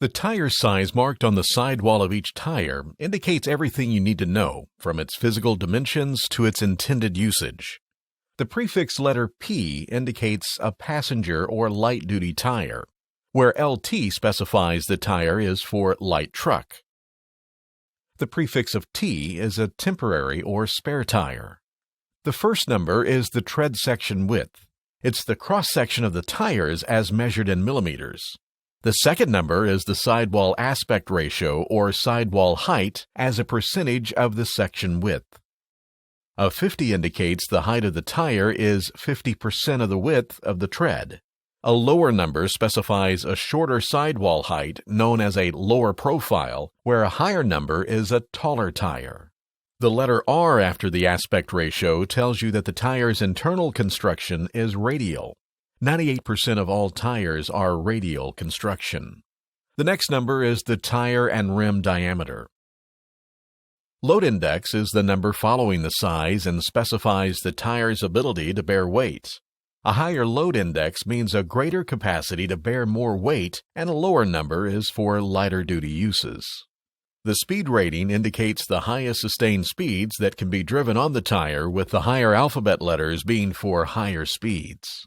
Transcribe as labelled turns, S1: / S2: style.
S1: The tire size marked on the sidewall of each tire indicates everything you need to know, from its physical dimensions to its intended usage. The prefix letter P indicates a passenger or light-duty tire, where LT specifies the tire is for light truck. The prefix of T is a temporary or spare tire. The first number is the tread section width. It's the cross-section of the tires as measured in millimeters. The second number is the sidewall aspect ratio or sidewall height as a percentage of the section width. A 50 indicates the height of the tire is 50% of the width of the tread. A lower number specifies a shorter sidewall height known as a lower profile, where a higher number is a taller tire. The letter R after the aspect ratio tells you that the tire's internal construction is radial. 98% of all tires are radial construction. The next number is the tire and rim diameter. Load index is the number following the size and specifies the tire's ability to bear weight. A higher load index means a greater capacity to bear more weight, and a lower number is for lighter duty uses. The speed rating indicates the highest sustained speeds that can be driven on the tire, with the higher alphabet letters being for higher speeds.